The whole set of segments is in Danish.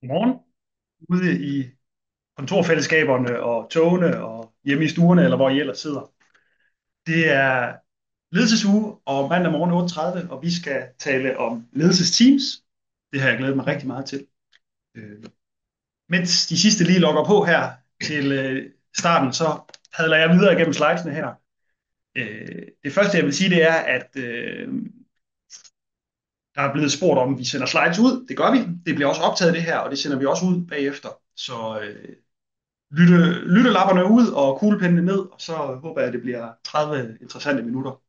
Godmorgen. Ude i kontorfællesskaberne og togene og hjemme i stuerne, eller hvor I ellers sidder. Det er ledelsesuge og mandag morgen 8:30, og vi skal tale om ledelsesteams. Det har jeg glædet mig rigtig meget til. Øh, Mens de sidste lige logger på her til starten, så padler jeg videre igennem slidesene her. Det første, jeg vil sige, det er, at der er blevet spurgt om, vi sender slides ud. Det gør vi. Det bliver også optaget det her, og det sender vi også ud bagefter. Så lyttelapperne ud og kuglepennene ned, og så håber jeg, at det bliver 30 interessante minutter.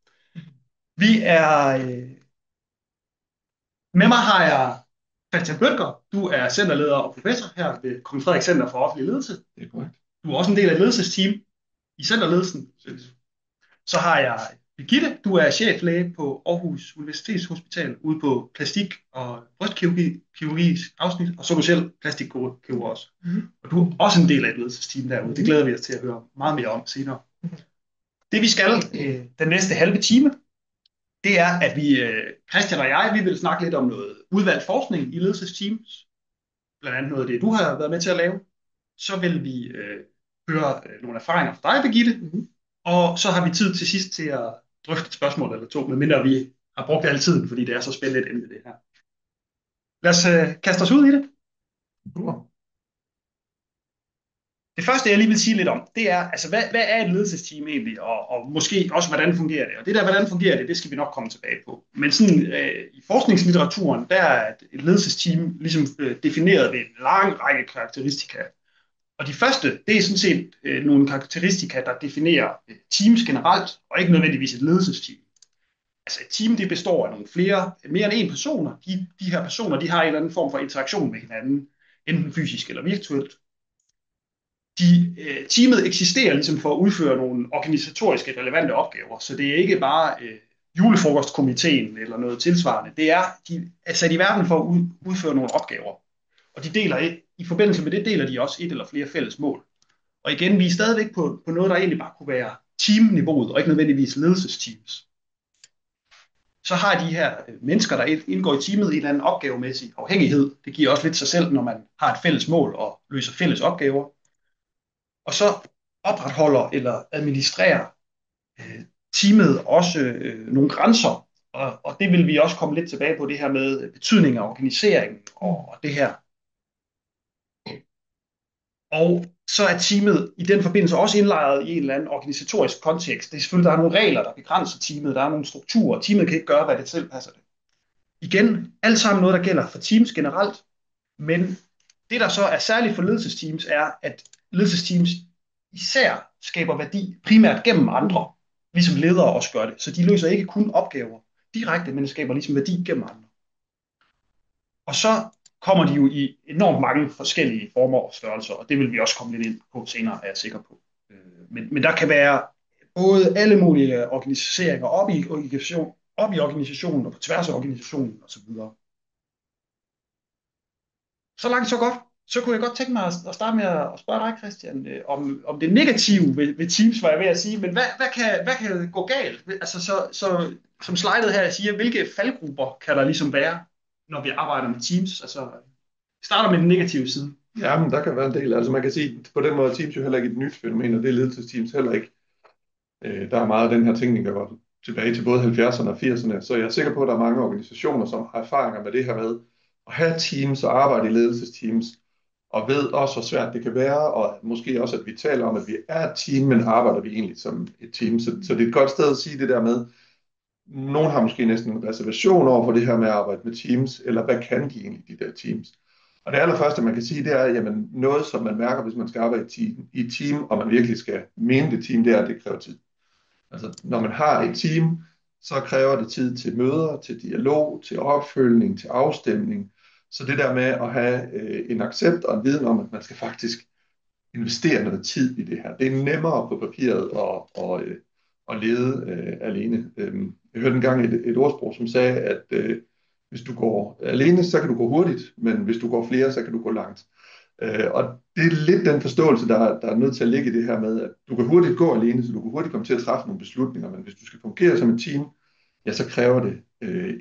Vi er... Med mig har jeg Christian Bødker. Du er centerleder og professor her ved Kong Frederik Center for Offentlig Ledelse. Det er korrekt. Du er også en del af et ledelsesteam i centerledelsen. Så har jeg Birgitte. Du er cheflæge på Aarhus Universitetshospital ude på plastik- og brystkirurgisk afsnit, og så er du selv plastikkirurg også. Og du er også en del af et ledelsesteam derude. Det glæder vi os til at høre meget mere om senere. Det vi skal den næste halve time, det er, at Christian og jeg, vi vil snakke lidt om noget udvalgt forskning i ledelsesteams. Blandt andet noget af det, du har været med til at lave. Så vil vi høre nogle erfaringer fra dig, Birgitte. Og så har vi tid til sidst til at drøfte et spørgsmål eller to, medmindre vi har brugt al tiden, fordi det er så spændende et emne, det her. Lad os kaste os ud i det. Det første, jeg lige vil sige lidt om, det er, altså, hvad er et ledelsesteam egentlig, og måske også, hvordan fungerer det? Og det der, hvordan fungerer det, det skal vi nok komme tilbage på. Men sådan, i forskningslitteraturen, der er et ledelsesteam ligesom defineret ved en lang række karakteristika. Og de første, det er sådan set nogle karakteristika, der definerer teams generelt, og ikke nødvendigvis et ledelsesteam. Altså et team, det består af nogle mere end én personer. De her personer, de har en eller anden form for interaktion med hinanden, enten fysisk eller virtuelt. Teamet eksisterer ligesom for at udføre nogle organisatoriske relevante opgaver, så det er ikke bare julefrokostkomiteen eller noget tilsvarende. De er sat i verden for at udføre nogle opgaver, og i forbindelse med det deler de også et eller flere fælles mål. Og igen, vi er stadigvæk på noget, der egentlig bare kunne være teamniveauet, og ikke nødvendigvis ledelsesteams. Så har de her mennesker, der indgår i teamet, en eller anden opgavemæssig afhængighed. Det giver også lidt sig selv, når man har et fælles mål og løser fælles opgaver. Og så opretholder eller administrerer teamet også nogle grænser, og det vil vi også komme lidt tilbage på, det her med betydning af organisering og det her. Og så er teamet i den forbindelse også indlejret i en eller anden organisatorisk kontekst. Det er selvfølgelig, der er nogle regler, der begrænser teamet, der er nogle strukturer, teamet kan ikke gøre, hvad det selv passer det. Igen, alt sammen noget, der gælder for teams generelt, men det, der så er særligt for ledelsesteams, er, at ledelsesteams især skaber værdi primært gennem andre, ligesom ledere også gør det. Så de løser ikke kun opgaver direkte, men skaber ligesom værdi gennem andre. Og så kommer de jo i enormt mange forskellige former og størrelser, og det vil vi også komme lidt ind på senere, er jeg sikker på. Men der kan være både alle mulige organiseringer op i organisationen og på tværs af organisationen osv. Så langt, så godt. Så kunne jeg godt tænke mig at starte med at spørge dig, Christian, om det negative ved Teams, var jeg ved at sige, men hvad kan gå galt? Altså, så som slidet her siger, hvilke faldgrupper kan der ligesom være, når vi arbejder med Teams? Altså, vi starter med den negative side. Ja, men der kan være en del. Altså man kan sige, på den måde er Teams jo heller ikke et nyt fænomen, og det er ledelsesteams heller ikke. Der er meget af den her tænkning, der går tilbage til både 70'erne og 80'erne, så jeg er sikker på, at der er mange organisationer, som har erfaringer med det her med at have teams og arbejde i ledelsesteams, og ved også, hvor svært det kan være, og måske også, at vi taler om, at vi er et team, men arbejder vi egentlig som et team. Så det er et godt sted at sige det der med, nogen har måske næsten en reservation over for det her med at arbejde med teams, eller hvad kan de egentlig, de der teams? Og det allerførste, man kan sige, det er, jamen noget, som man mærker, hvis man skal arbejde i et team, og man virkelig skal mene det team, det er, at det kræver tid. Altså, når man har et team, så kræver det tid til møder, til dialog, til opfølgning, til afstemning. Så det der med at have en accept og en viden om, at man skal faktisk investere noget tid i det her. Det er nemmere på papiret at lede alene. Jeg hørte engang et ordsprog, som sagde, at hvis du går alene, så kan du gå hurtigt, men hvis du går flere, så kan du gå langt. Og det er lidt den forståelse, der er nødt til at ligge i det her med, at du kan hurtigt gå alene, så du kan hurtigt komme til at træffe nogle beslutninger, men hvis du skal fungere som et team, ja, så kræver det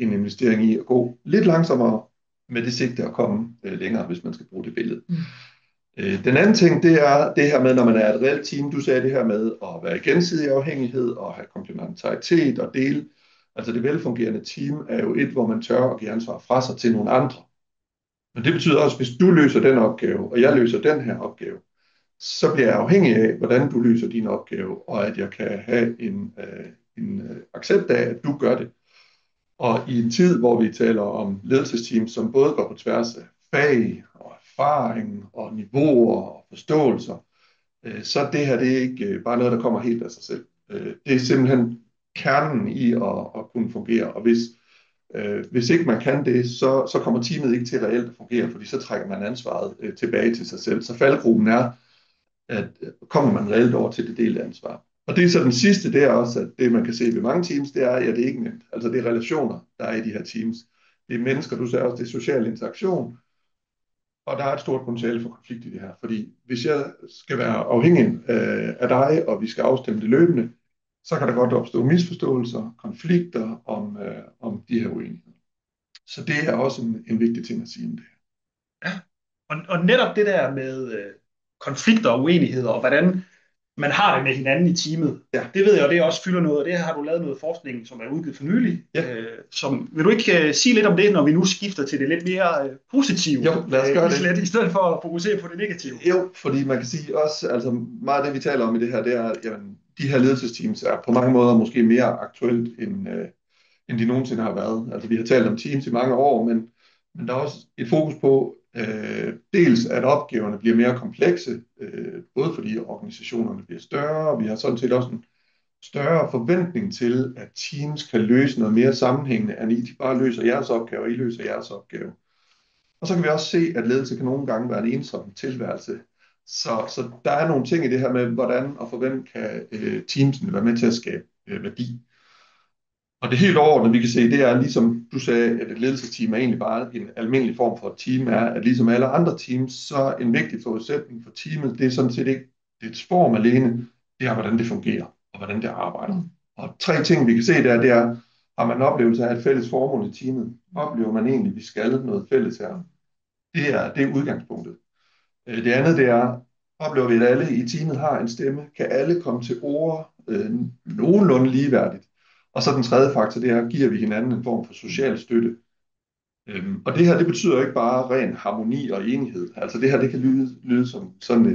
en investering i at gå lidt langsommere, med det sigte at komme længere, hvis man skal bruge det billede. Den anden ting, det er det her med, når man er et reelt team, du sagde det her med at være i gensidig afhængighed og have komplementaritet og dele. Altså det velfungerende team er jo et, hvor man tør at give ansvar fra sig til nogle andre. Men det betyder også, at hvis du løser den opgave, og jeg løser den her opgave, så bliver jeg afhængig af, hvordan du løser din opgave, og at jeg kan have en accept af, at du gør det. Og i en tid, hvor vi taler om ledelsesteams, som både går på tværs af fag og erfaring og niveauer og forståelser, så det her det er ikke bare noget, der kommer helt af sig selv. Det er simpelthen kernen i at kunne fungere, og hvis ikke man kan det, så kommer teamet ikke til reelt at fungere, fordi så trækker man ansvaret tilbage til sig selv. Så faldgruben er, at kommer man reelt over til det delte ansvar. Og det er så den sidste, det er også, at det man kan se ved mange teams, det er, at det er ikke nemt. Altså det er relationer, der er i de her teams. Det er mennesker, du sagde også, det er social interaktion, og der er et stort potentiale for konflikt i det her. Fordi hvis jeg skal være afhængig af dig, og vi skal afstemme det løbende, så kan der godt opstå misforståelser, konflikter om de her uenigheder. Så det er også en vigtig ting at sige om det her. Ja, og netop det der med konflikter og uenigheder, og hvordan man har det med hinanden i teamet, Ja. det ved jeg, og det også fylder noget, og det har du lavet noget forskning, som er udgivet for nylig. Ja. Vil du ikke sige lidt om det, når vi nu skifter til det lidt mere positive, Jo, lad os gøre det. i stedet for at fokusere på det negative? Jo, fordi man kan sige også, altså meget af det, vi taler om i det her, det er, jamen, de her ledelsesteams er på mange måder måske mere aktuelt, end de nogensinde har været. Altså vi har talt om teams i mange år, men der er også et fokus på, dels at opgaverne bliver mere komplekse, både fordi organisationerne bliver større, og vi har sådan set også en større forventning til, at teams kan løse noget mere sammenhængende, end I bare løser jeres opgave, og I løser jeres opgave. Og så kan vi også se, at ledelse kan nogle gange være en ensom tilværelse. Så der er nogle ting i det her med, hvordan og for hvem kan teamsene være med til at skabe værdi. Og det helt overordnede, vi kan se, det er ligesom du sagde, at et ledelsesteam er egentlig bare en almindelig form for et team, er, at ligesom alle andre teams, så en vigtig forudsætning for teamet, det er sådan set ikke det form alene, det er, hvordan det fungerer, og hvordan det arbejder. Og 3 ting, vi kan se der, det er, har man en oplevelse af et fælles formål i teamet? Oplever man egentlig, at vi skal noget fælles her? Det er udgangspunktet. Det andet, det er, oplever vi, at alle i teamet har en stemme? Kan alle komme til ord nogenlunde ligeværdigt? Og så den tredje faktor, det er, giver vi hinanden en form for social støtte. Og det her, det betyder ikke bare ren harmoni og enighed. Altså det her, det kan lyde som sådan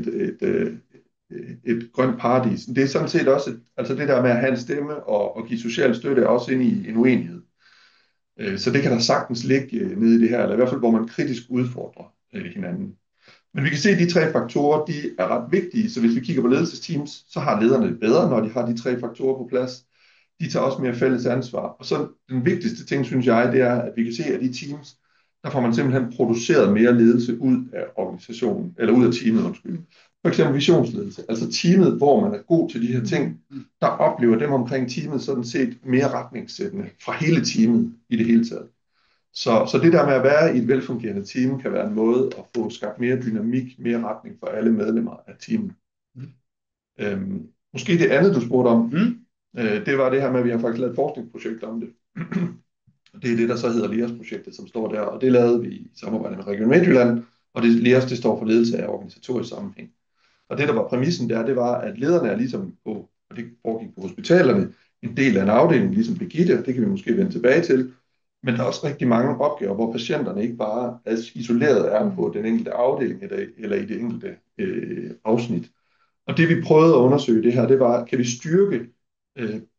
et grønt paradis. Det er sådan set også, altså det der med at have en stemme og give social støtte, er også ind i en uenighed. Så det kan der sagtens ligge nede i det her, eller i hvert fald, hvor man kritisk udfordrer hinanden. Men vi kan se, at de 3 faktorer, de er ret vigtige, så hvis vi kigger på ledelsesteams, så har lederne det bedre, når de har de 3 faktorer på plads. De tager også mere fælles ansvar. Og så den vigtigste ting, synes jeg, det er, at vi kan se, at i teams, der får man simpelthen produceret mere ledelse ud af organisationen, eller ud af teamet, undskyld. For eksempel visionsledelse, altså teamet, hvor man er god til de her ting, der oplever dem omkring teamet sådan set mere retningssættende fra hele teamet i det hele taget. Så det der med at være i et velfungerende team, kan være en måde at få skabt mere dynamik, mere retning for alle medlemmer af teamet. Måske det andet, du spurgte om, det var det her med, at vi har faktisk lavet et forskningsprojekt om det. Det er det, der så hedder LEAS-projektet, som står der, og det lavede vi i samarbejde med Region Midtjylland, og det LEAS, det står for ledelse af organisatorisk sammenhæng. Og det, der var præmissen der, det var, at lederne er ligesom på, og det foregik på hospitalerne, en del af en afdeling, ligesom Birgitte, det kan vi måske vende tilbage til, men der er også rigtig mange opgaver, hvor patienterne ikke bare er isoleret er på den enkelte afdeling eller i det enkelte afsnit. Og det vi prøvede at undersøge det her, det var, kan vi styrke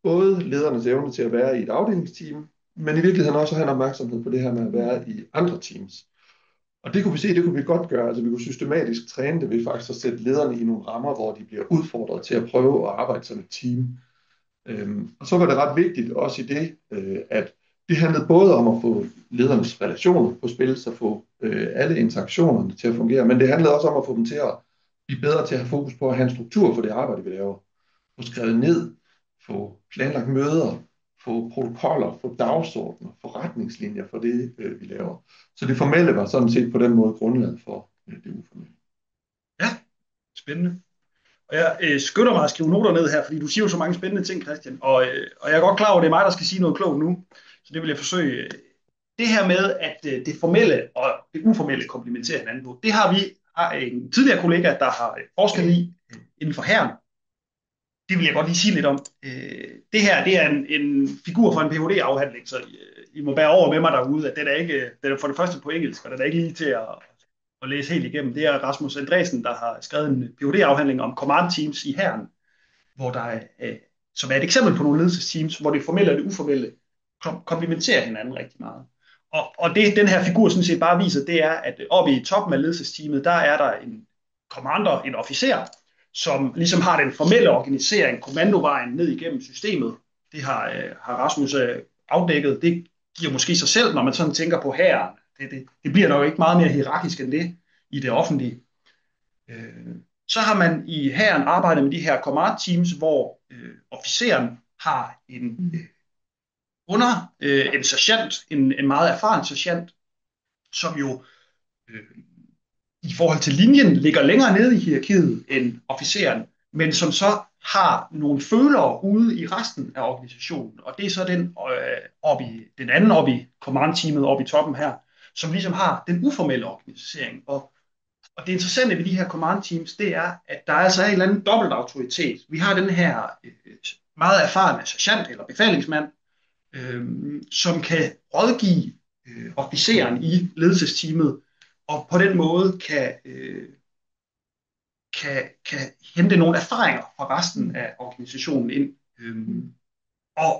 både ledernes evne til at være i et afdelingsteam, men i virkeligheden også have en opmærksomhed på det her med at være i andre teams. Og det kunne vi se, det kunne vi godt gøre. Altså vi kunne systematisk træne det ved faktisk at sætte lederne i nogle rammer, hvor de bliver udfordret til at prøve at arbejde som et team. Og så var det ret vigtigt også i det, at det handlede både om at få ledernes relationer på spil, så få alle interaktionerne til at fungere, men det handlede også om at få dem til at blive bedre til at have fokus på at have en struktur for det arbejde, vi laver. Få skrevet ned, få planlagt møder, få protokoller, få dagsordner, få retningslinjer for det, vi laver. Så det formelle var sådan set på den måde grundlaget for det uformelle. Ja, spændende. Og jeg skynder mig at skrive noter ned her, fordi du siger jo så mange spændende ting, Christian. Og jeg er godt klar over, at det er mig, der skal sige noget klogt nu. Så det vil jeg forsøge det her med, at det formelle og det uformelle komplementerer hinanden på, det har en tidligere kollega, der har forsket i inden for hæren. Det vil jeg godt lige sige lidt om. Det her, det er en figur fra en Ph.D.-afhandling, så I må bære over med mig derude, at den er for det første på engelsk, og den er ikke lige til at læse helt igennem. Det er Rasmus Andresen, der har skrevet en Ph.D.-afhandling om command teams i hæren, hvor der er, som er et eksempel på nogle ledelsesteams, hvor det formelle og det uformelle komplementerer hinanden rigtig meget. Og det, den her figur sådan set bare viser, det er, at oppe i toppen af ledelsesteamet, der er der en commander, en officer, som ligesom har den formelle organisering, kommandovejen ned igennem systemet. Det har Rasmus afdækket. Det giver måske sig selv, når man sådan tænker på hæren. Det bliver nok ikke meget mere hierarkisk end det i det offentlige. Så har man i hæren arbejdet med de her command teams, hvor officeren har en sergeant, en meget erfaren sergeant, som jo i forhold til linjen ligger længere nede i hierarkiet end officeren, men som så har nogle følere ude i resten af organisationen. Og det er så den anden oppe i command-teamet oppe i toppen her, som ligesom har den uformelle organisering. Og det interessante ved de her command teams, det er, at der er altså en eller anden dobbelt autoritet. Vi har den her meget erfarne sergeant eller befalingsmand, som kan rådgive officeren i ledelsesteamet, og på den måde kan hente nogle erfaringer fra resten af organisationen ind,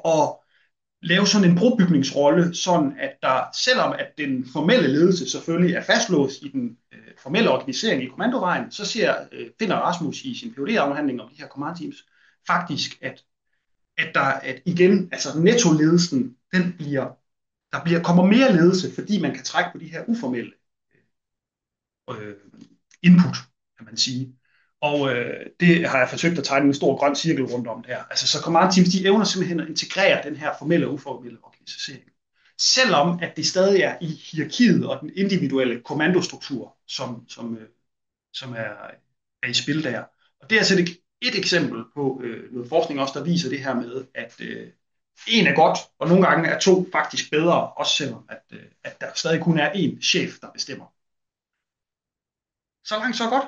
og lave sådan en brobygningsrolle, sådan at der, selvom at den formelle ledelse selvfølgelig er fastlåst i den formelle organisering i kommandovejen, så finder Rasmus i sin Ph.D.-afhandling om de her command teams faktisk, at igen, altså nettoledelsen, kommer mere ledelse, fordi man kan trække på de her uformelle input, kan man sige. Og det har jeg forsøgt at tegne en stor grøn cirkel rundt om der. Altså, så command teams, de evner simpelthen at integrere den her formelle og uformelle organisering. Selvom at det stadig er i hierarkiet og den individuelle kommandostruktur, som er i spil der. Og det er altså et eksempel på noget forskning også, der viser det her med, at en er godt, og nogle gange er to faktisk bedre, også selvom at der stadig kun er én chef, der bestemmer. Så langt, så godt.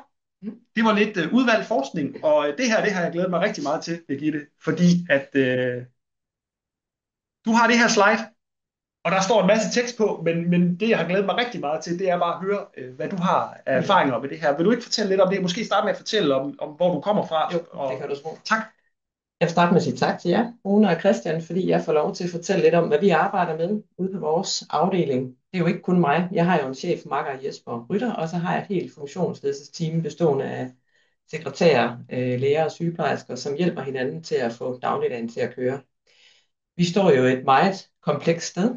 Det var lidt udvalgt forskning, og det har jeg glædet mig rigtig meget til, Birgitte, fordi at du har det her slide, og der står en masse tekst på, men det, jeg har glædet mig rigtig meget til, det er bare at høre, hvad du har af erfaringer med det her. Vil du ikke fortælle lidt om det? Måske starte med at fortælle om hvor du kommer fra. Jo, det kan du tro. Tak. Jeg vil starte med at sige tak til jer, Rune og Christian, fordi jeg får lov til at fortælle lidt om, hvad vi arbejder med ude på vores afdeling. Det er jo ikke kun mig. Jeg har jo en chef, makker Jesper Rytter, og så har jeg et helt funktionsledelsesteam bestående af sekretærer, læger og sygeplejersker, som hjælper hinanden til at få dagligdagen til at køre. Vi står jo et meget komplekst sted.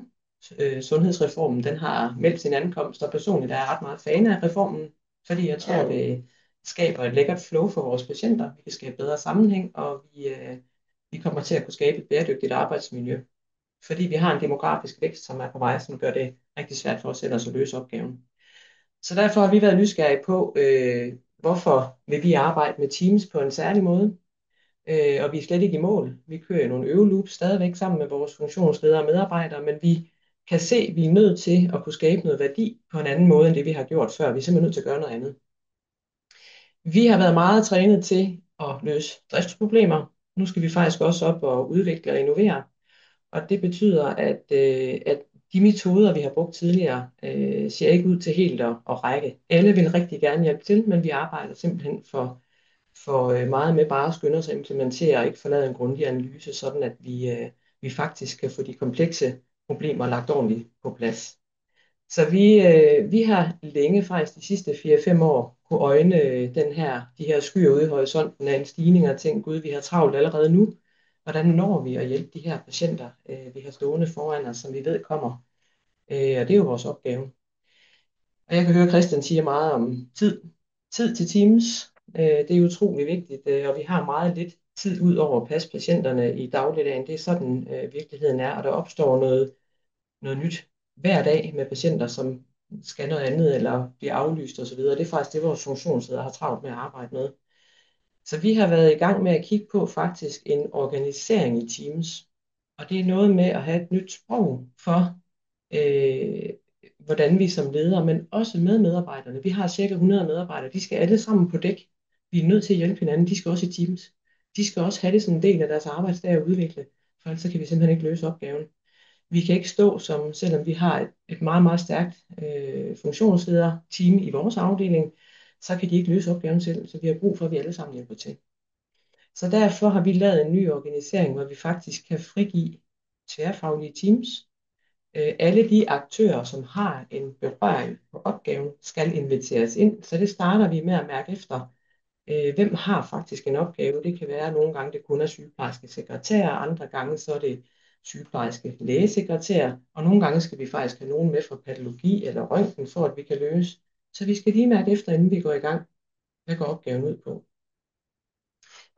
Sundhedsreformen, den har meldt sin ankomst, og personligt er jeg ret meget fan af reformen, fordi jeg tror, det skaber et lækkert flow for vores patienter. Vi kan skabe bedre sammenhæng, og vi kommer til at kunne skabe et bæredygtigt arbejdsmiljø. Fordi vi har en demografisk vækst, som er på vej, som gør det rigtig svært for os ellers at løse opgaven. Så derfor har vi været nysgerrige på, hvorfor vil vi arbejde med Teams på en særlig måde. Og vi er slet ikke i mål. Vi kører nogle øveloops stadigvæk sammen med vores funktionsledere og medarbejdere, men vi kan se, at vi er nødt til at kunne skabe noget værdi på en anden måde, end det vi har gjort før. Vi er simpelthen nødt til at gøre noget andet. Vi har været meget trænet til at løse driftsproblemer. Nu skal vi faktisk også op og udvikle og innovere. Og det betyder, at de metoder, vi har brugt tidligere, ser ikke ud til helt at række. Alle vil rigtig gerne hjælpe til, men vi arbejder simpelthen for meget med bare at skynde os at implementere og ikke forlade en grundig analyse, sådan at vi faktisk kan få de komplekse problemer lagt ordentligt på plads. Så vi har længe, faktisk de sidste 4-5 år, kunne øjne de her skyer ude i horisonten af en stigning og tænkt, gud, vi har travlt allerede nu. Hvordan når vi at hjælpe de her patienter, vi har stående foran os, som vi ved kommer? Og det er jo vores opgave. Og jeg kan høre, Christian siger meget om tid. Tid til Teams. Det er utrolig vigtigt, og vi har meget lidt tid ud over at passe patienterne i dagligdagen. Det er sådan virkeligheden er, og der opstår noget nyt hver dag med patienter, som skal noget andet eller bliver aflyst osv. Det er faktisk det, vores funktionsledere har travlt med at arbejde med. Så vi har været i gang med at kigge på faktisk en organisering i Teams. Og det er noget med at have et nyt sprog for øh, hvordan vi som ledere, men også med medarbejderne. Vi har cirka 100 medarbejdere, de skal alle sammen på dæk. Vi er nødt til at hjælpe hinanden, de skal også i teams. De skal også have det som en del af deres arbejdsdag at udvikle, for ellers så kan vi simpelthen ikke løse opgaven. Vi kan ikke stå som, selvom vi har et meget, meget stærkt funktionsleder-team i vores afdeling, så kan de ikke løse opgaven selv, så vi har brug for, at vi alle sammen hjælper til. Så derfor har vi lavet en ny organisering, hvor vi faktisk kan frigive tværfaglige teams. Alle de aktører, som har en berøring på opgaven, skal inviteres ind. Så det starter vi med at mærke efter, hvem har faktisk en opgave. Det kan være, at nogle gange det kun er sygeplejerske sekretær, andre gange så er det sygeplejerske lægesekretær, og nogle gange skal vi faktisk have nogen med fra patologi eller røntgen, for at vi kan løse. Så vi skal lige mærke efter, inden vi går i gang, hvad går opgaven ud på.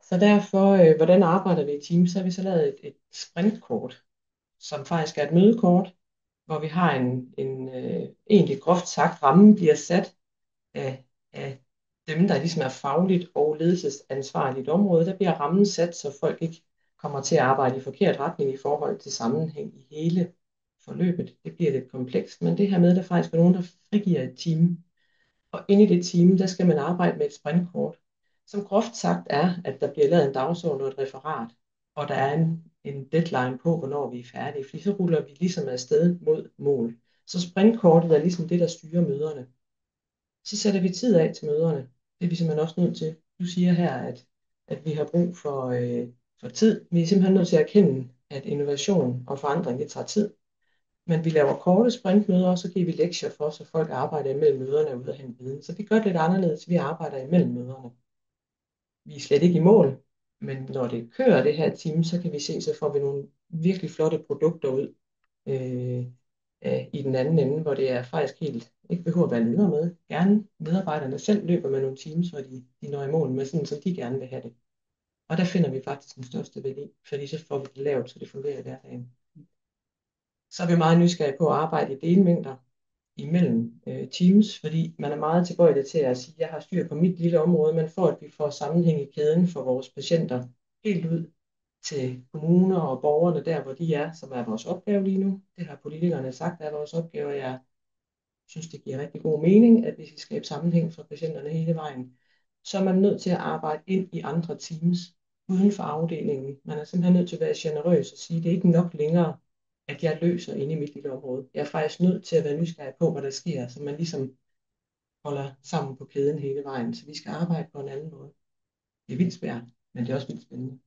Så derfor, hvordan arbejder vi i team? Så har vi så lavet et sprintkort, som faktisk er et mødekort, hvor vi har egentlig groft sagt, rammen bliver sat af dem, der ligesom er fagligt og ledelsesansvarligt område. Der bliver rammen sat, så folk ikke kommer til at arbejde i forkert retning i forhold til sammenhæng i hele forløbet. Det bliver lidt komplekst, men det her med, at der faktisk er nogen, der frigiver et team. Og inde i det team, der skal man arbejde med et sprintkort, som groft sagt er, at der bliver lavet en dagsorden og et referat, og der er en deadline på, hvornår vi er færdige, fordi så ruller vi ligesom afsted mod mål. Så sprintkortet er ligesom det, der styrer møderne. Så sætter vi tid af til møderne. Det er vi simpelthen også nødt til. Du siger her, at vi har brug for tid. Vi er simpelthen nødt til at erkende, at innovation og forandring, det tager tid. Men vi laver korte sprintmøder, og så giver vi lektier for, så folk arbejder imellem møderne og ud af hente viden. Så vi gør det lidt anderledes. Vi arbejder imellem møderne. Vi er slet ikke i mål, men når det kører det her team, så kan vi se, så får vi nogle virkelig flotte produkter ud i den anden ende, hvor det er faktisk helt, ikke behøver at være leder med. Gerne medarbejderne selv løber med nogle teams, hvor de når i mål med sådan, som de gerne vil have det. Og der finder vi faktisk den største værdi, fordi så får vi det lavet, så det fungerer i hverdagen. Så er vi meget nysgerrige på at arbejde i delmængder imellem teams, fordi man er meget tilbøjelig til at sige, at jeg har styr på mit lille område, men for at vi får sammenhæng i kæden for vores patienter helt ud til kommuner og borgerne der, hvor de er, som er vores opgave lige nu. Det har politikerne sagt, er vores opgave, og jeg synes, det giver rigtig god mening, at vi skal skabe sammenhæng for patienterne hele vejen. Så er man nødt til at arbejde ind i andre teams uden for afdelingen. Man er simpelthen nødt til at være generøs og sige, at det er ikke nok længere, at jeg løser inde i mit lille område. Jeg er faktisk nødt til at være nysgerrig på, hvad der sker, så man ligesom holder sammen på kæden hele vejen. Så vi skal arbejde på en anden måde. Det er vildt svært, men det er også vildt spændende.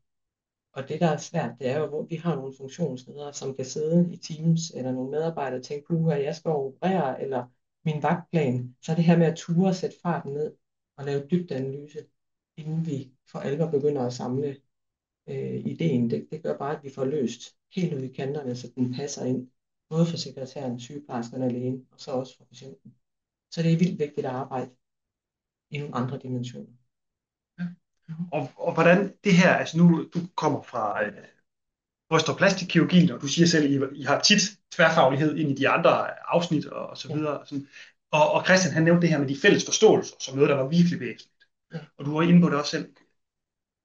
Og det, der er svært, det er jo, hvor vi har nogle funktionsledere, som kan sidde i teams, eller nogle medarbejdere og tænke, puha, jeg skal operere, eller min vagtplan. Så er det her med at ture og sætte farten ned og lave dybdeanalyse, inden vi for alvor begynder at samle ideen. Det gør bare, at vi får løst helt ud i kanterne, så den passer ind, både for sekretæren, sygeplejersken og lægen, og så også for patienten. Så det er vildt vigtigt at arbejde i nogle andre dimensioner. Og hvordan det her, altså nu du kommer fra bryst- og plastikkirurgien, og du siger selv, at I har tit tværfaglighed ind i de andre afsnit og så videre. Og, sådan. Og Christian, han nævnte det her med de fælles forståelser, som noget, der var virkelig væsentligt. Ja. Og du var inde på det også selv.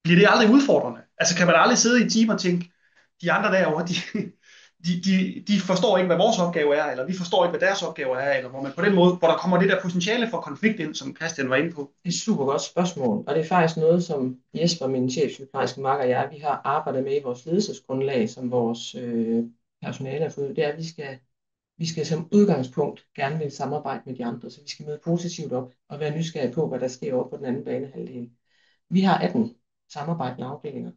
Bliver det aldrig udfordrende? Altså kan man aldrig sidde i et team og tænke, de andre derovre, de forstår ikke, hvad vores opgave er, eller vi forstår ikke, hvad deres opgave er, eller hvor man på den måde, hvor der kommer det der potentiale for konflikt ind, som Christian var inde på? Det er et super godt spørgsmål, og det er faktisk noget, som Jesper, min chefsygeplejerske makker og jeg, vi har arbejdet med i vores ledelsesgrundlag, som vores personale har fået. Det er, at vi skal som udgangspunkt gerne vil samarbejde med de andre, så vi skal møde positivt op og være nysgerrige på, hvad der sker over på den anden banehalvdel. Vi har 18 samarbejdende afdelinger,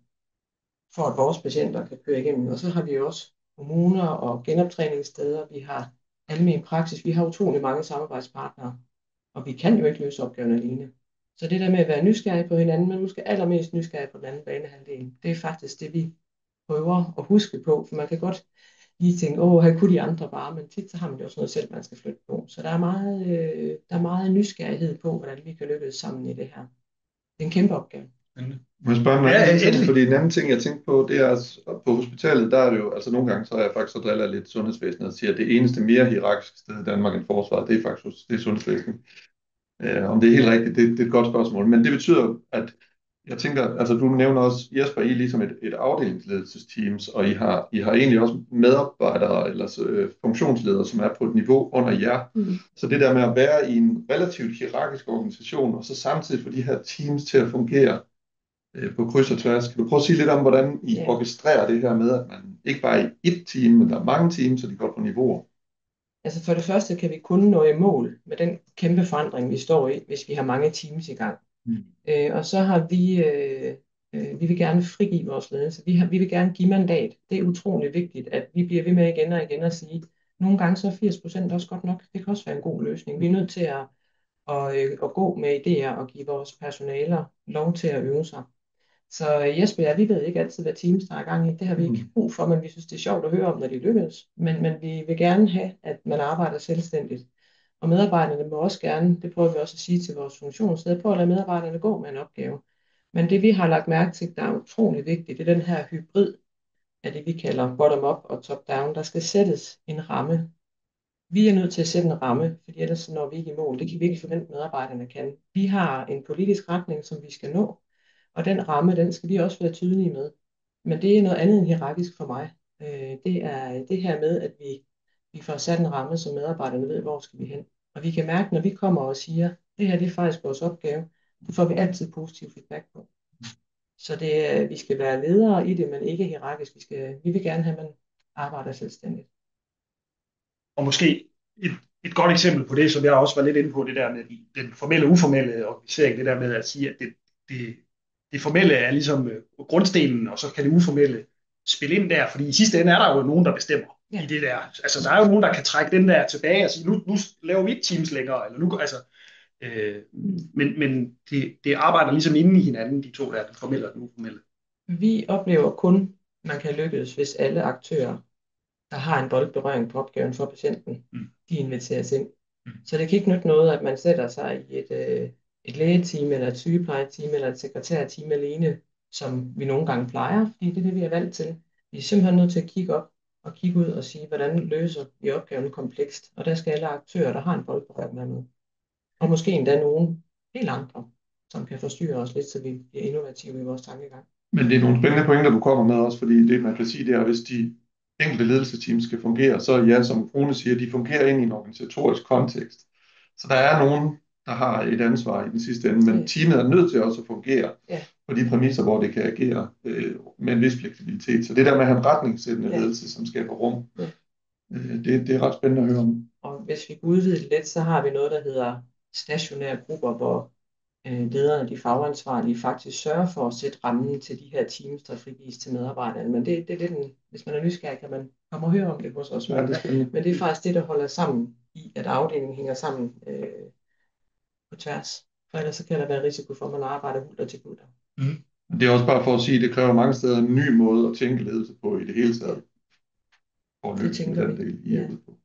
for at vores patienter kan køre igennem, og så har vi også kommuner og genoptræningssteder, vi har almen praksis, vi har utrolig mange samarbejdspartnere, og vi kan jo ikke løse opgaven alene. Så det der med at være nysgerrig på hinanden, men måske allermest nysgerrig på den anden banehalvdel, det er faktisk det, vi prøver at huske på, for man kan godt lige tænke, her kunne de andre bare, men tit så har man jo også noget selv, man skal flytte på. Så der er meget nysgerrighed på, hvordan vi kan lykkes sammen i det her. Det er en kæmpe opgave. Må jeg spørge en anden ting, fordi en anden ting, jeg tænkte på, det er, at på hospitalet, der er det jo, altså nogle gange, så er jeg faktisk så driller lidt sundhedsvæsenet og siger, at det eneste mere hierarkiske sted i Danmark end forsvaret, det er faktisk det er sundhedsvæsenet. Om det er helt rigtigt, det er et godt spørgsmål, men det betyder, at Jeg tænker, altså du nævner også, Jesper, I er ligesom et afdelingsledelsesteams, og I har egentlig også medarbejdere eller funktionsledere, som er på et niveau under jer. Så det der med at være i en relativt hierarkisk organisation, og så samtidig få de her teams til at fungere på kryds og tværs. Kan du prøve at sige lidt om, hvordan I orkestrerer det her med, at man ikke bare er i ét team, men der er mange teams, så de går på niveauer? Altså for det første kan vi kun nå i mål med den kæmpe forandring, vi står i, hvis vi har mange teams i gang. Og så har vi vil gerne frigive vores ledelse. Vi vil gerne give mandat. Det er utrolig vigtigt, at vi bliver ved med igen og igen at sige, nogle gange så er 80% også godt nok. Det kan også være en god løsning. Vi er nødt til at gå med idéer og give vores personaler lov til at øve sig. Så Jesper, ja, vi ved ikke altid, hvad teams der er i gang i. Det har vi ikke brug for, men vi synes, det er sjovt at høre om, når de lykkes. Men vi vil gerne have, at man arbejder selvstændigt. Og medarbejderne må også gerne, det prøver vi også at sige til vores funktionsleder, prøve at lade medarbejderne gå med en opgave. Men det vi har lagt mærke til, der er utrolig vigtigt, det er den her hybrid af det, vi kalder bottom-up og top-down. Der skal sættes en ramme. Vi er nødt til at sætte en ramme, fordi ellers når vi ikke i mål. Det kan vi ikke forvente, medarbejderne kan. Vi har en politisk retning, som vi skal nå, og den ramme, den skal vi også være tydelige med. Men det er noget andet end hierarkisk for mig. Det er det her med, at vi får sat en ramme, så medarbejderne ved, hvor skal vi hen. Og vi kan mærke, når vi kommer og siger, det her det er faktisk vores opgave, det får vi altid positiv feedback på. Så vi skal være ledere i det, men ikke hierarkisk. Vi vil gerne have, at man arbejder selvstændigt. Og måske et godt eksempel på det, som jeg også var lidt inde på, det der med den formelle og uformelle organisering, det der med at sige, at det formelle er ligesom grundstenen, og så kan det uformelle spille ind der, fordi i sidste ende er der jo nogen, der bestemmer i det der. Altså der er jo nogen, der kan trække den der tilbage og sige, nu laver vi ikke teams længere, eller nu, altså, men det arbejder ligesom inde i hinanden, de to der, den formelle og den uformelle. Vi oplever kun, man kan lykkes, hvis alle aktører, der har en boldberøring på opgaven for patienten, de inviteres ind. Så det kan ikke nytte noget, at man sætter sig i et lægeteam, eller et sygeplejeteam, eller et sekretærteam alene, som vi nogle gange plejer, fordi det er det, vi er valgt til. Vi er simpelthen nødt til at kigge op og kigge ud og sige, hvordan løser vi opgaven komplekst. Og der skal alle aktører, der har en boldberøring med. Og måske endda nogen helt andre, som kan forstyrre os lidt, så vi bliver innovative i vores tankegang. Men det er nogle spændende pointer, du kommer med også, fordi det, man kan sige, det er, at hvis de enkelte ledelsesteams skal fungere, så ja, som Rune siger, de fungerer ind i en organisatorisk kontekst. Så der er nogen, der har et ansvar i den sidste ende, men teamet er nødt til også at fungere på de præmisser, hvor det kan agere med en vis fleksibilitet. Så det der med at have en retningssættende ledelse, som skaber rum, det er ret spændende at høre om. Og hvis vi udvider det lidt, så har vi noget, der hedder stationære grupper, hvor lederne, de fagansvarlige, faktisk sørger for at sætte rammen til de her teams, der frigives til medarbejderne. Men det er lidt hvis man er nysgerrig, kan man komme og høre om det hos os. Men det er faktisk det, der holder sammen i, at afdelingen hænger sammen på tværs. For ellers så kan der være risiko for, at man arbejder hulter til bulter. Det er også bare for at sige, at det kræver mange steder en ny måde at tænke ledelse på i det hele taget. Det tænker vi. Del, I er ude på.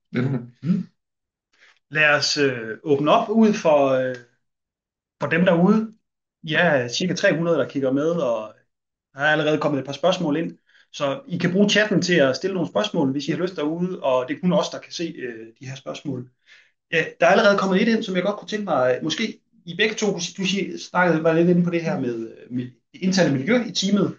Lad os åbne op ud for dem derude. Ja, cirka 300, der kigger med, og der er allerede kommet et par spørgsmål ind. Så I kan bruge chatten til at stille nogle spørgsmål, hvis I har lyst derude, og det er kun os, der kan se de her spørgsmål. Ja, der er allerede kommet et ind, som jeg godt kunne tænke mig, måske I begge to, var lidt inde på det her med interne miljø i teamet,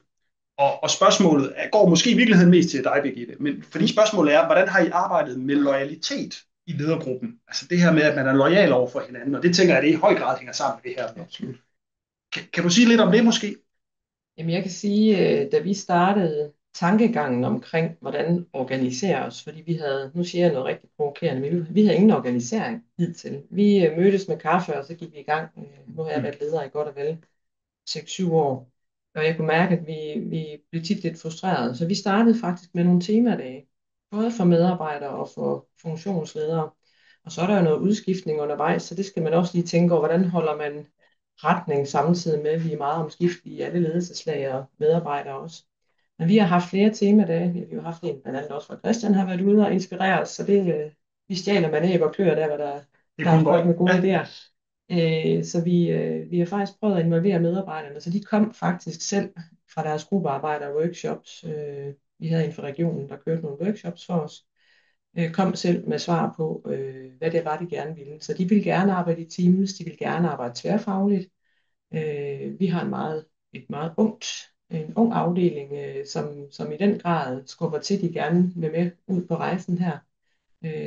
og spørgsmålet går måske i virkeligheden mest til dig, Birgitte, men fordi spørgsmålet er, hvordan har I arbejdet med loyalitet i ledergruppen? Altså det her med, at man er loyal over for hinanden, og det tænker jeg, at det i høj grad hænger sammen med det her. Absolut. Kan du sige lidt om det måske? Jamen jeg kan sige, da vi startede tankegangen omkring, hvordan organisere os, fordi vi havde, nu siger jeg noget rigtig provokerende, men vi havde ingen organisering hidtil. Vi mødtes med kaffe, og så gik vi i gang. Nu har jeg været leder i godt og vel 6-7 år, og jeg kunne mærke, at vi blev tit lidt frustrerede. Så vi startede faktisk med nogle temadage, både for medarbejdere og for funktionsledere. Og så er der jo noget udskiftning undervejs, så det skal man også lige tænke over, hvordan holder man retning samtidig med, at vi er meget omskiftelige i alle ledelseslag og medarbejdere også. Men vi har haft flere temadage. Vi har jo haft en, blandt andet også fra Christian, har været ude og inspirere os, så det, vi stjæler man æg og klør der, hvor der er folk med gode idéer. Så vi har faktisk prøvet at involvere medarbejderne, så de kom faktisk selv fra deres gruppearbejder og workshops. Vi havde en fra regionen, der kørte nogle workshops for os. Kom selv med svar på, hvad det var, de gerne ville. Så de ville gerne arbejde i teams, de ville gerne arbejde tværfagligt. Vi har en meget et meget en ung afdeling, som i den grad skubber til, de gerne vil med ud på rejsen her.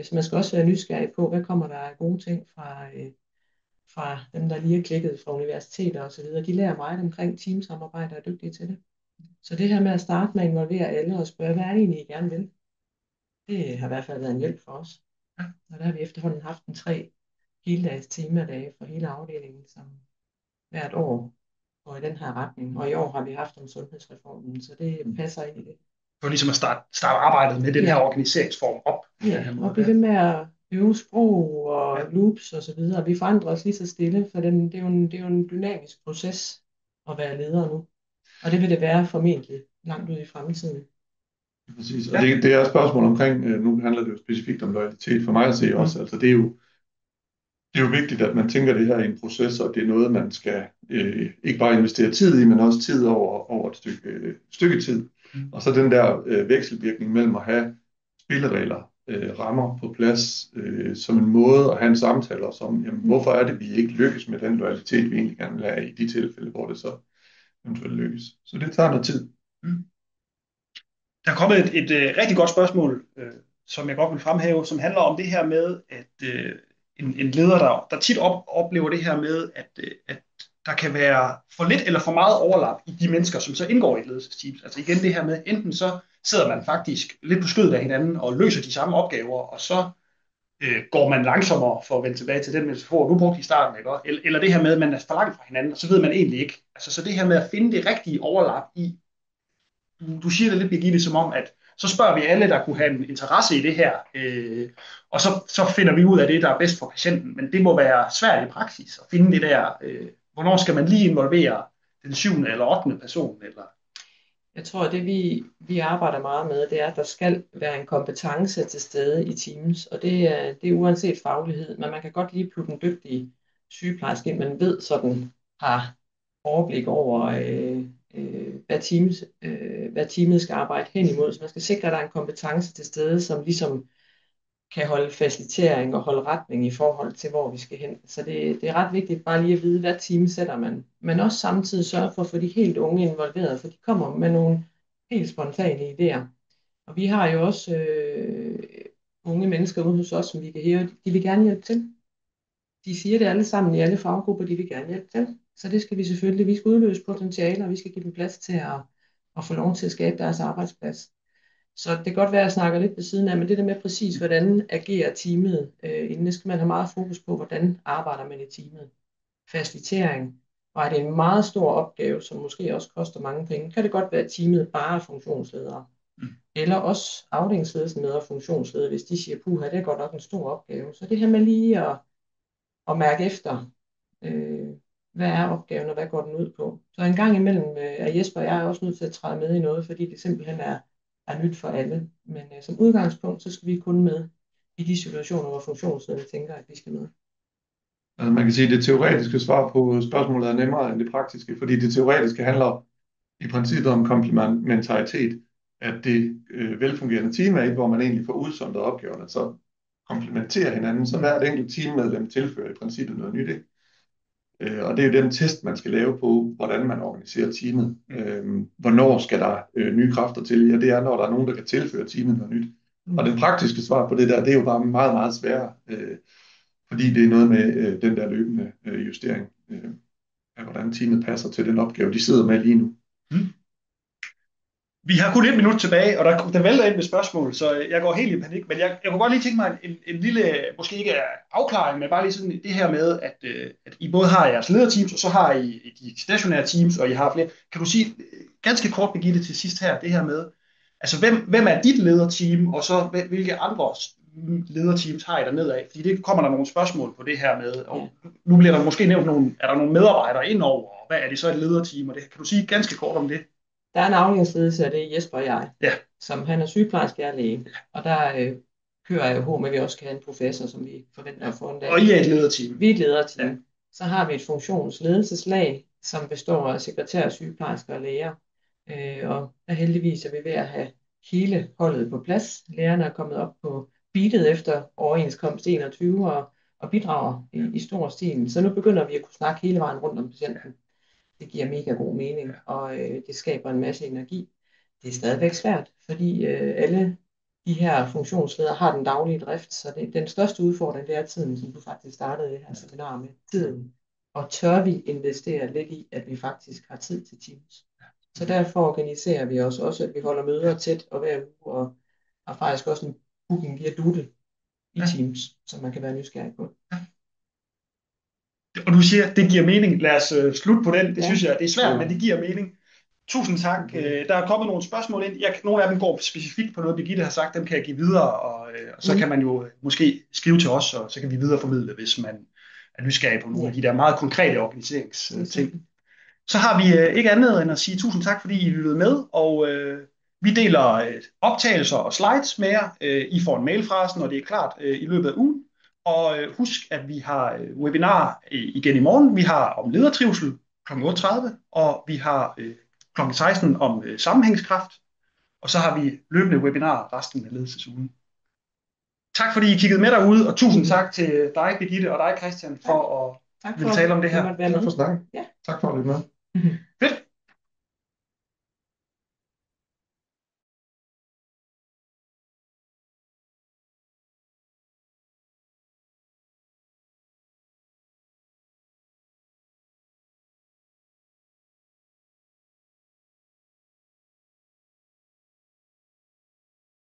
Så man skal også være nysgerrig på, hvad kommer der af gode ting fra dem, der lige er klikket fra universiteter og så videre. De lærer meget omkring teamsamarbejde og er dygtige til det. Så det her med at starte med at involvere alle og spørge, hvad er det egentlig, I gerne vil? Det har i hvert fald været en hjælp for os. Og der har vi efterhånden haft 3 heldags temadage for hele afdelingen, som hvert år går i den her retning. Og i år har vi haft om sundhedsreformen, så det passer ind i det. For ligesom at starte arbejdet med den her organiseringsform op. Ja, og blive ved med at øve sprog og loops og så videre. Vi forandrer os lige så stille, for det er jo en dynamisk proces at være leder nu. Og det vil det være formentlig langt ud i fremtiden. Præcis, og det er et spørgsmål omkring, nu handler det jo specifikt om loyalitet for mig at se også, altså det er jo vigtigt, at man tænker det her i en proces, og det er noget, man skal ikke bare investere tid i, men også tid over et stykke tid. Og så den der vekselvirkning mellem at have spilleregler, rammer på plads, som en måde at have en samtale også om, jamen, hvorfor er det, vi ikke lykkes med den loyalitet, vi egentlig gerne vil have i de tilfælde, hvor det så eventuelt lykkes. Så det tager noget tid. Der er kommet et rigtig godt spørgsmål, som jeg godt vil fremhæve, som handler om det her med, at en leder, der tit oplever det her med, at der kan være for lidt eller for meget overlap i de mennesker, som så indgår i et ledelsesteam. Altså igen det her med, enten så sidder man faktisk lidt på skødet af hinanden og løser de samme opgaver, og så går man langsommere for at vende tilbage til den metafor, du brugte i starten, ikke? Eller det her med, at man er for langt fra hinanden, og så ved man egentlig ikke. Altså så det her med at finde det rigtige overlap i, du siger det lidt, Birgitte, som om, at så spørger vi alle, der kunne have en interesse i det her, og så finder vi ud af det, der er bedst for patienten. Men det må være svært i praksis at finde det der, hvornår skal man lige involvere den 7. eller 8. person? Eller? Jeg tror, at det vi arbejder meget med, det er, at der skal være en kompetence til stede i teams, og det er uanset faglighed, men man kan godt lige putte en dygtig sygeplejerske ind, man ved sådan har overblik over, hvad teamet skal arbejde hen imod. Så man skal sikre, at der er en kompetence til stede, som ligesom kan holde facilitering og holde retning i forhold til, hvor vi skal hen. Så det er ret vigtigt bare lige at vide, hvad team sætter man. Men også samtidig sørge for at få de helt unge involveret, for de kommer med nogle helt spontane idéer. Og vi har jo også unge mennesker ude hos os, som vi kan høre, de vil gerne hjælpe til. De siger det alle sammen i alle faggrupper, de vil gerne hjælpe til. Så det skal vi selvfølgelig, vi skal udløse potentialer, og vi skal give dem plads til at få lov til at skabe deres arbejdsplads. Så det kan godt være, at jeg snakker lidt ved siden af, men det der med præcis, hvordan agerer teamet, inden det skal man have meget fokus på, hvordan arbejder man i teamet. Facilitering, og er det en meget stor opgave, som måske også koster mange penge, kan det godt være, at teamet bare er funktionsledere. Eller også afdelingsledelsen med og funktionsledere, hvis de siger, puha, det er godt nok en stor opgave. Så det her med lige at mærke efter, hvad er opgaven, og hvad går den ud på. Så en gang imellem er Jesper og jeg er også nødt til at træde med i noget, fordi det simpelthen er nyt for alle. Men som udgangspunkt, så skal vi kun med i de situationer, hvor funktionslederne tænker, at vi skal med. Altså man kan sige, at det teoretiske svar på spørgsmålet er nemmere end det praktiske, fordi det teoretiske handler i princippet om komplementaritet, at det velfungerende team er et, hvor man egentlig får udsondret opgaverne, så komplementerer hinanden, så hvert enkelt teammedlem tilfører i princippet noget nyt, ikke? Og det er jo den test, man skal lave på, hvordan man organiserer teamet. Hvornår skal der nye kræfter til? Ja, det er, når der er nogen, der kan tilføre teamet noget nyt. Og det praktiske svar på det der, det er jo bare meget, meget sværere, fordi det er noget med den der løbende justering af, hvordan teamet passer til den opgave, de sidder med lige nu. Vi har kun 1 minut tilbage, og der vælter ind med spørgsmål, så jeg går helt i panik. Men jeg kunne godt lige tænke mig en lille, måske ikke afklaring, men bare lige sådan det her med, at I både har jeres lederteams, og så har I de stationære teams, og I har flere. Kan du sige ganske kort, Birgitte, til sidst her, det her med, altså hvem er dit lederteam, og så hvilke andre lederteams har I der nedad? Fordi det kommer der nogle spørgsmål på det her med, og nu bliver der måske nævnt er der nogle medarbejdere indover, og hvad er det så et lederteam, og det kan du sige ganske kort om det? Der er en afdelingsledelse, og det er Jesper og jeg, som han er sygeplejerske, jeg er læge. Og der kører jeg jo med, at vi også kan have en professor, som vi forventer at få en dag. Og I er et lederteam? Vi er et lederteam. Ja. Så har vi et funktionsledelseslag, som består af sekretær, sygeplejersker og læger. Og der heldigvis er vi ved at have hele holdet på plads. Lærerne er kommet op på beatet efter overenskomst 21 og bidrager i stor stil. Så nu begynder vi at kunne snakke hele vejen rundt om patienten. Det giver mega god mening, og det skaber en masse energi. Det er stadigvæk svært, fordi alle de her funktionsledere har den daglige drift, så den største udfordring, det er tiden, som du faktisk startede det her seminar med. Tiden. Og tør vi investere lidt i, at vi faktisk har tid til Teams? Så derfor organiserer vi os også, at vi holder møder tæt og hver uge, og har faktisk også en booking via Doodle i Teams, som man kan være nysgerrig på. Og du siger, at det giver mening. Lad os slutte på den. Det synes jeg, det er svært, men det giver mening. Tusind tak. Der er kommet nogle spørgsmål ind. Nogle af dem går specifikt på noget, Birgitte har sagt. Dem kan jeg give videre, og så kan man jo måske skrive til os, og så kan vi videreformidle, hvis man er nysgerrig på nogle af de der meget konkrete organiseringsting. Så har vi ikke andet end at sige tusind tak, fordi I lyttede med, og vi deler optagelser og slides med jer. I får en mail fra os, når det er klart i løbet af ugen. Og husk, at vi har webinar igen i morgen. Vi har om ledertrivsel kl. 8.30, og vi har kl. 16 om sammenhængskraft. Og så har vi løbende webinar resten af ledelsesugen. Tak fordi I kiggede med derude, og tusind tak til dig, Birgitte, og dig, Christian, for at tale om det her. Tak for snakken. Tak for at lytte med. Fedt.